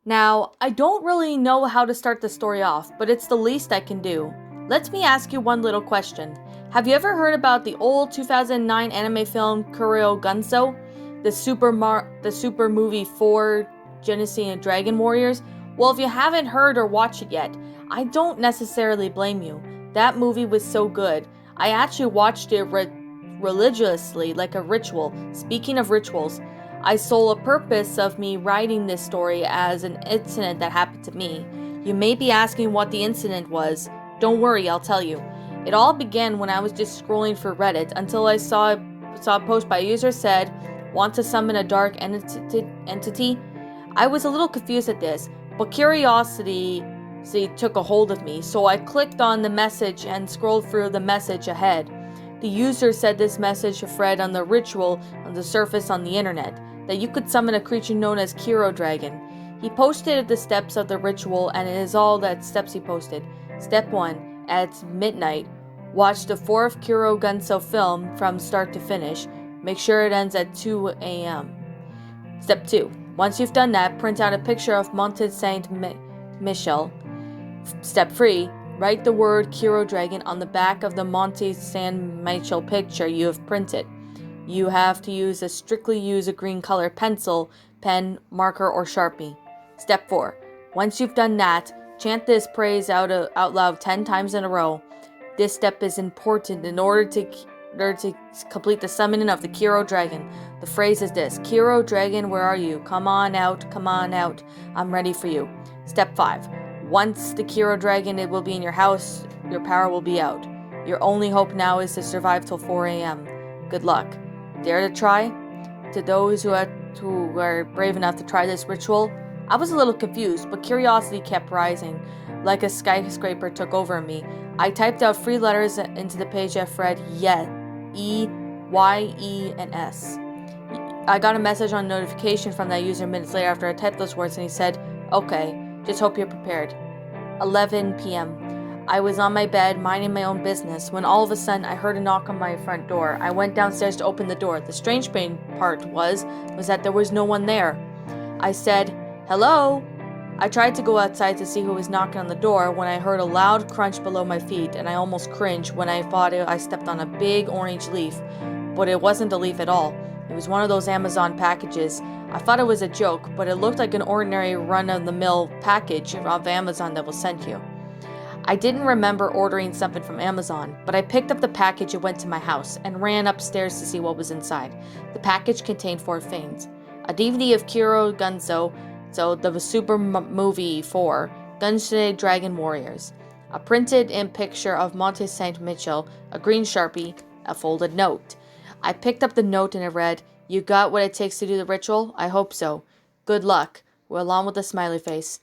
Now, I don't really know how to start the story off, but it's the least I can do. Let me ask you one little question. Have you ever heard about the old 2009 anime film Kero Gunso? The super movie for Genesee and Dragon Warriors? Well, if you haven't heard or watched it yet, I don't necessarily blame you. That movie was so good. I actually watched it religiously, like a ritual. Speaking of rituals, I saw a purpose of me writing this story as an incident that happened to me. You may be asking what the incident was. Don't worry, I'll tell you. It all began when I was just scrolling for Reddit until I saw a post by a user said, "Want to summon a dark entity?" I was a little confused at this, but curiosity took a hold of me, so I clicked on the message and scrolled through the message ahead. The user said this message read on the ritual on the surface on the internet, that you could summon a creature known as Kero Dragon. He posted the steps of the ritual, and it is all that steps he posted. Step 1. At midnight, watch the fourth Kero Gunso film from start to finish. Make sure it ends at 2 a.m. Step 2. Once you've done that, print out a picture of Monte Saint Michel. Step 3. Write the word Kero Dragon on the back of the Monte San Michel picture you have printed. You have to strictly use a green color pencil, pen, marker, or Sharpie. Step 4. Once you've done that, chant this praise out loud 10 times in a row. This step is important in order to complete the summoning of the Kero Dragon. The phrase is this: Kero Dragon, where are you? Come on out, I'm ready for you. Step 5. Once the Kero Dragon will be in your house, your power will be out. Your only hope now is to survive till 4 a.m. Good luck. Dare to try? To those who are brave enough to try this ritual, I was a little confused, but curiosity kept rising. Like a skyscraper took over me. I typed out 3 letters into the page I've read, yet, E, Y, E, and S. I got a message on notification from that user minutes later after I typed those words, and he said, "Okay, just hope you're prepared." 11 p.m. I was on my bed, minding my own business, when all of a sudden I heard a knock on my front door. I went downstairs to open the door. The strange part was that there was no one there. I said, "Hello?" I tried to go outside to see who was knocking on the door when I heard a loud crunch below my feet, and I almost cringed when I thought I stepped on a big orange leaf. But it wasn't a leaf at all. It was one of those Amazon packages. I thought it was a joke, but it looked like an ordinary run-of-the-mill package of Amazon that was sent you. I didn't remember ordering something from Amazon, but I picked up the package and went to my house and ran upstairs to see what was inside. The package contained 4 things: a DVD of Kero Gunso, the super movie for Genesee Dragon Warriors, a printed-in picture of Monte Saint Michel, a green Sharpie, a folded note. I picked up the note and it read, "You got what it takes to do the ritual? I hope so. Good luck," along with a smiley face.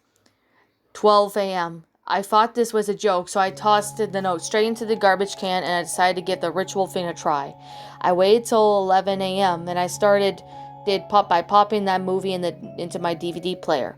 12 a.m. I thought this was a joke, so I tossed the note straight into the garbage can and I decided to give the ritual thing a try. I waited till 11 a.m. and I started by popping that movie into my DVD player.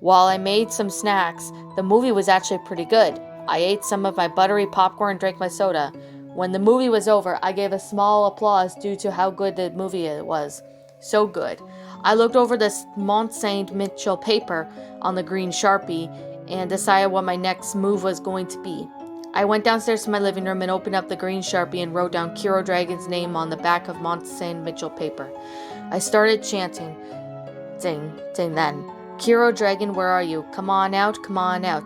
While I made some snacks, the movie was actually pretty good. I ate some of my buttery popcorn and drank my soda. When the movie was over, I gave a small applause due to how good the movie was. So good. I looked over the Mont Saint Michel paper on the green Sharpie and decided what my next move was going to be. I went downstairs to my living room and opened up the green Sharpie and wrote down Kero Dragon's name on the back of Mont Saint Michel paper. I started chanting, saying then, "Kero Dragon, where are you? Come on out,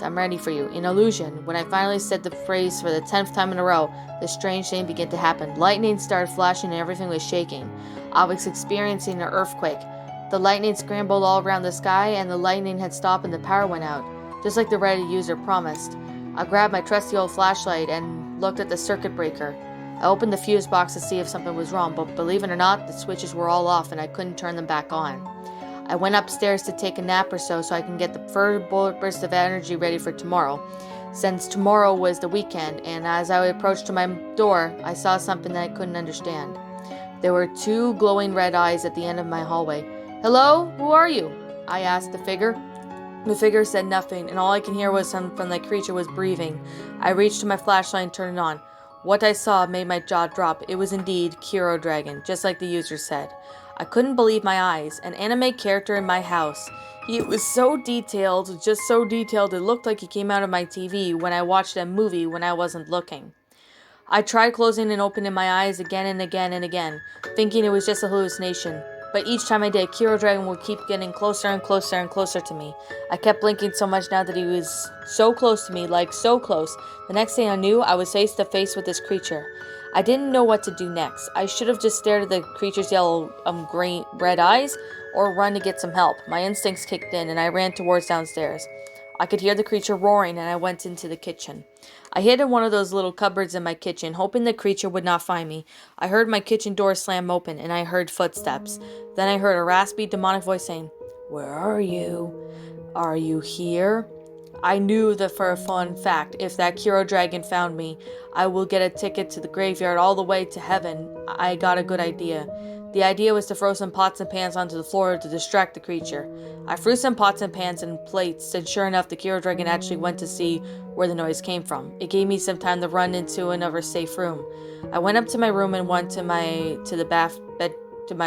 I'm ready for you." In illusion, when I finally said the phrase for the 10th time in a row, the strange thing began to happen. Lightning started flashing and everything was shaking. I was experiencing an earthquake. The lightning scrambled all around the sky, and the lightning had stopped and the power went out, just like the Reddit user promised. I grabbed my trusty old flashlight and looked at the circuit breaker. I opened the fuse box to see if something was wrong, but believe it or not, the switches were all off and I couldn't turn them back on. I went upstairs to take a nap or so I can get the first bullet burst of energy ready for tomorrow, since tomorrow was the weekend, and as I approached my door, I saw something that I couldn't understand. There were 2 glowing red eyes at the end of my hallway. "Hello? Who are you?" I asked the figure. The figure said nothing, and all I could hear was something from the creature was breathing. I reached to my flashlight and turned it on. What I saw made my jaw drop. It was indeed Kero Dragon, just like the user said. I couldn't believe my eyes. An anime character in my house. He was so detailed, just so detailed, it looked like he came out of my TV when I watched a movie when I wasn't looking. I tried closing and opening my eyes again and again and again, thinking it was just a hallucination. But each time I did, Kero Dragon would keep getting closer and closer and closer to me. I kept blinking so much now that he was so close to me, like so close. The next thing I knew, I was face to face with this creature. I didn't know what to do next. I should have just stared at the creature's yellow, red eyes, or run to get some help. My instincts kicked in, and I ran towards downstairs. I could hear the creature roaring, and I went into the kitchen. I hid in one of those little cupboards in my kitchen, hoping the creature would not find me. I heard my kitchen door slam open, and I heard footsteps. Then I heard a raspy, demonic voice saying, "Where are you? Are you here?" I knew that for a fun fact, if that Kero Dragon found me, I will get a ticket to the graveyard all the way to heaven. I got a good idea. The idea was to throw some pots and pans onto the floor to distract the creature. I threw some pots and pans and plates, and sure enough, the Kero Dragon actually went to see where the noise came from. It gave me some time to run into another safe room. I went up to my room and went to my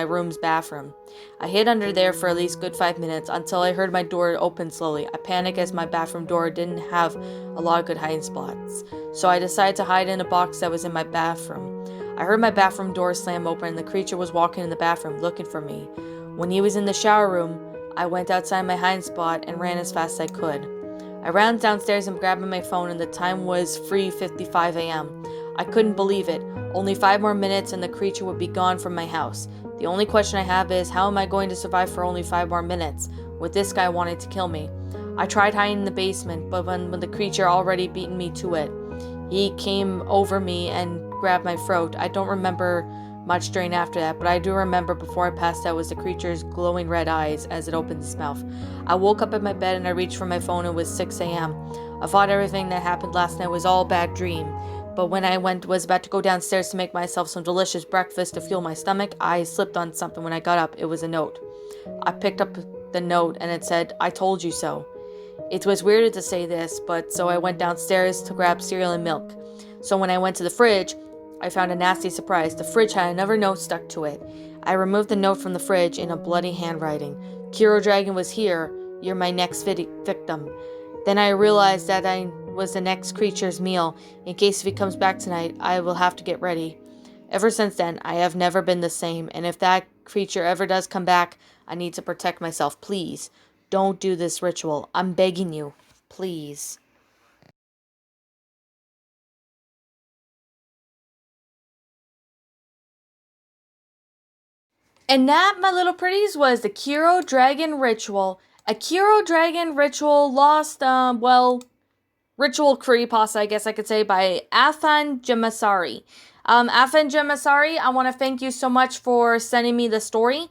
room's bathroom. I hid under there for at least good 5 minutes until I heard my door open slowly. I panicked as my bathroom door didn't have a lot of good hiding spots, so I decided to hide in a box that was in my bathroom. I heard my bathroom door slam open and the creature was walking in the bathroom looking for me. When he was in the shower room, I went outside my hiding spot and ran as fast as I could. I ran downstairs and grabbed my phone, and the time was 3:55 a.m. I couldn't believe it. Only 5 more minutes and the creature would be gone from my house. The only question I have is, how am I going to survive for only 5 more minutes, with this guy wanting to kill me? I tried hiding in the basement, but when the creature already beaten me to it, he came over me and grabbed my throat. I don't remember much during after that, but I do remember before I passed out was the creature's glowing red eyes as it opened its mouth. I woke up in my bed and I reached for my phone. It was 6 a.m. I thought everything that happened last night was all a bad dream. But when I was about to go downstairs to make myself some delicious breakfast to fuel my stomach, I slipped on something when I got up. It was a note. I picked up the note and it said, "I told you so." It was weird to say this, but so I went downstairs to grab cereal and milk. So when I went to the fridge, I found a nasty surprise. The fridge had another note stuck to it. I removed the note from the fridge in a bloody handwriting. "Kero Dragon was here. You're my next victim." Then I realized that I was the next creature's meal. In case if he comes back tonight, I will have to get ready. Ever since then, I have never been the same, and if that creature ever does come back, I need to protect myself. Please, don't do this ritual. I'm begging you. Please. And that, my little pretties, was the Kero Dragon Ritual. A Kero Dragon Ritual lost, ritual creepypasta, I guess I could say, by Affan Jamsari. Affan Jamsari, I want to thank you so much for sending me the story.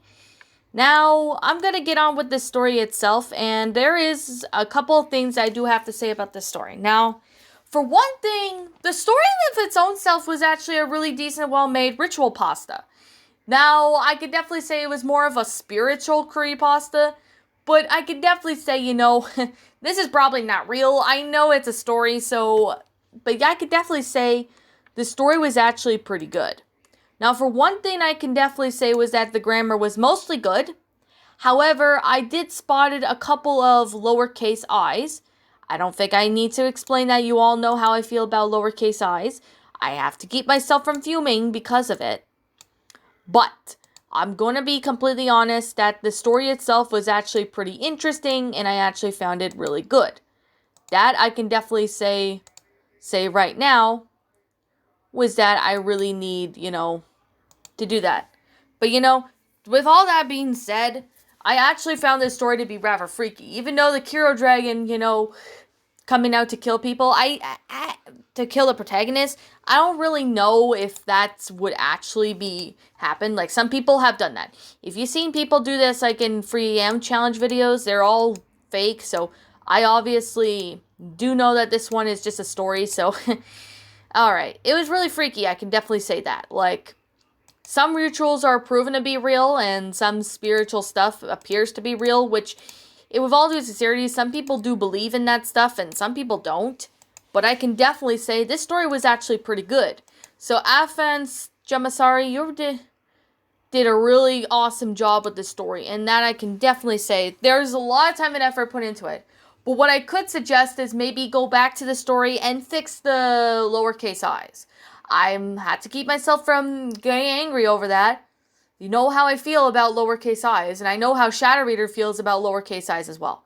Now, I'm going to get on with the story itself, and there is a couple of things I do have to say about this story. Now, for one thing, the story of its own self was actually a really decent, well-made ritual pasta. Now, I could definitely say it was more of a spiritual creepypasta, but I could definitely say, this is probably not real. I know it's a story, but yeah, I could definitely say the story was actually pretty good. Now, for one thing I can definitely say was that the grammar was mostly good. However, I did spotted a couple of lowercase i's. I don't think I need to explain that. You all know how I feel about lowercase i's. I have to keep myself from fuming because of it. But I'm going to be completely honest that the story itself was actually pretty interesting and I actually found it really good. That I can definitely say right now was that I really need, to do that. But, with all that being said, I actually found this story to be rather freaky. Even though the Kero Dragon, coming out to kill people, to kill the protagonist, I don't really know if that would actually happen. Like, some people have done that. If you've seen people do this, like in 3am challenge videos, they're all fake, so I obviously do know that this one is just a story, so alright. It was really freaky, I can definitely say that. Like, some rituals are proven to be real, and some spiritual stuff appears to be real, which, with all due sincerity, some people do believe in that stuff, and some people don't. But I can definitely say this story was actually pretty good. So, Affan Jamsari, did a really awesome job with the story, and that I can definitely say. There's a lot of time and effort put into it. But what I could suggest is maybe go back to the story and fix the lowercase i's. I had to keep myself from getting angry over that. You know how I feel about lowercase i's, and I know how Shadow Reader feels about lowercase i's as well.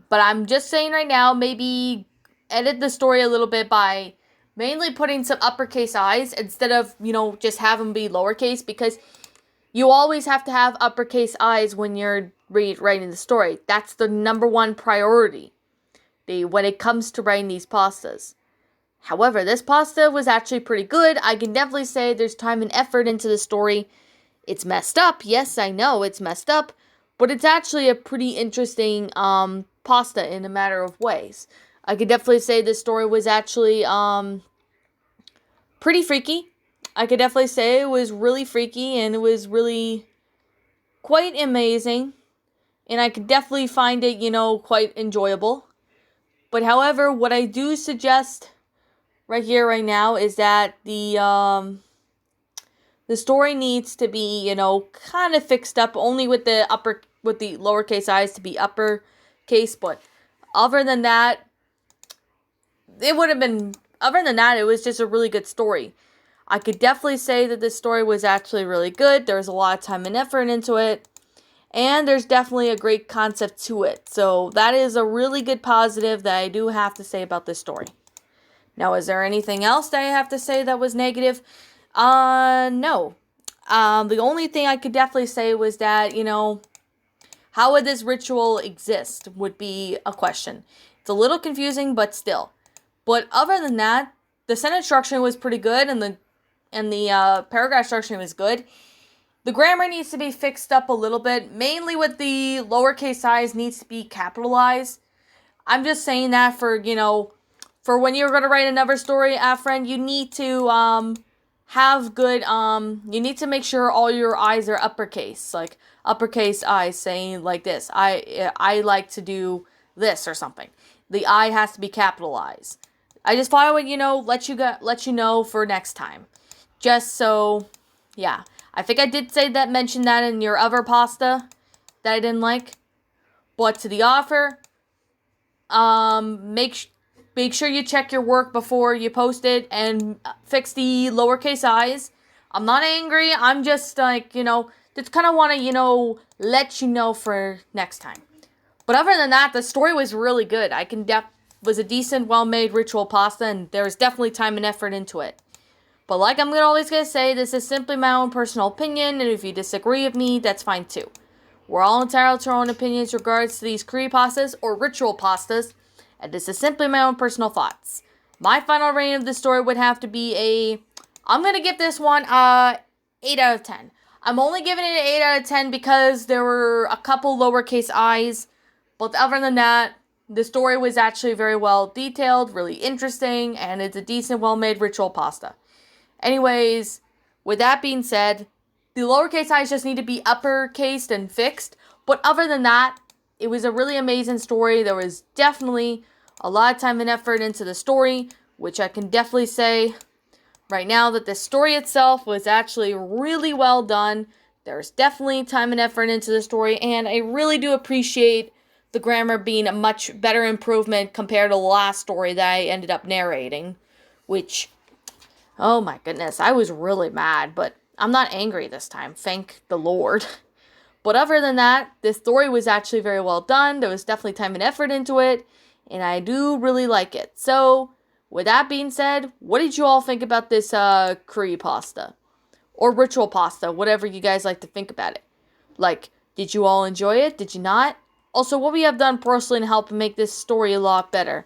But I'm just saying right now, maybe edit the story a little bit by mainly putting some uppercase i's instead of, just have them be lowercase, because you always have to have uppercase i's when you're writing the story. That's the number one priority when it comes to writing these pastas. However, this pasta was actually pretty good. I can definitely say there's time and effort into the story. It's messed up. Yes, I know it's messed up. But it's actually a pretty interesting pasta in a matter of ways. I could definitely say this story was actually pretty freaky. I could definitely say it was really freaky, and it was really quite amazing. And I could definitely find it, quite enjoyable. But however, what I do suggest right here, right now, is that the story needs to be, kind of fixed up, only with the lowercase i's to be uppercase. But other than that, it was just a really good story. I could definitely say that this story was actually really good. There was a lot of time and effort into it. And there's definitely a great concept to it. So that is a really good positive that I do have to say about this story. Now, is there anything else that I have to say that was negative? No. The only thing I could definitely say was that, how would this ritual exist would be a question. It's a little confusing, but still. But other than that, the sentence structure was pretty good, and the paragraph structure was good. The grammar needs to be fixed up a little bit, mainly with the lowercase i's needs to be capitalized. I'm just saying that for when you're going to write another story, Affan, you need to have good, you need to make sure all your i's are uppercase, like uppercase i's saying like this, I like to do this or something. The I has to be capitalized. I just thought I would, let you know for next time. Just so, yeah. I think I did mention that in your other pasta that I didn't like. But to the author, make sure you check your work before you post it and fix the lowercase i's. I'm not angry. I'm just like, just kind of want to, let you know for next time. But other than that, the story was really good. Was a decent, well-made ritual pasta, and there was definitely time and effort into it. But like I'm always going to say, this is simply my own personal opinion, and if you disagree with me, that's fine too. We're all entitled to our own opinions regards to these curry pastas or ritual pastas, and this is simply my own personal thoughts. My final rating of this story would have to be I'm going to give this one 8 out of 10. I'm only giving it an 8 out of 10 because there were a couple lowercase i's, but other than that, the story was actually very well detailed, really interesting, and it's a decent, well-made ritual pasta. Anyways, with that being said, the lowercase i's just need to be uppercased and fixed. But other than that, it was a really amazing story. There was definitely a lot of time and effort into the story, which I can definitely say right now that the story itself was actually really well done. There's definitely time and effort into the story, and I really do appreciate the grammar being a much better improvement compared to the last story that I ended up narrating, which, oh my goodness, I was really mad, but I'm not angry this time, thank the Lord. But other than that, this story was actually very well done. There was definitely time and effort into it, and I do really like it. So, with that being said, what did you all think about this curry pasta? Or ritual pasta, whatever you guys like to think about it. Like, did you all enjoy it? Did you not? Also, what we have done personally to help make this story a lot better.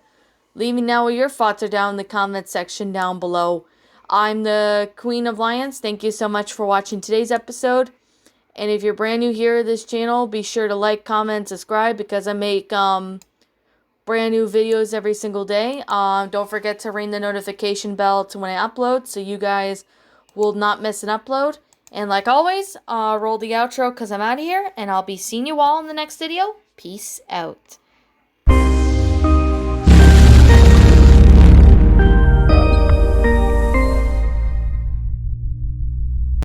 Leave me know what your thoughts are down in the comment section down below. I'm the Queen of Lions. Thank you so much for watching today's episode. And if you're brand new here to this channel, be sure to like, comment, subscribe, because I make brand new videos every single day. Don't forget to ring the notification bell to when I upload, so you guys will not miss an upload. And like always, roll the outro because I'm out of here, and I'll be seeing you all in the next video. Peace out.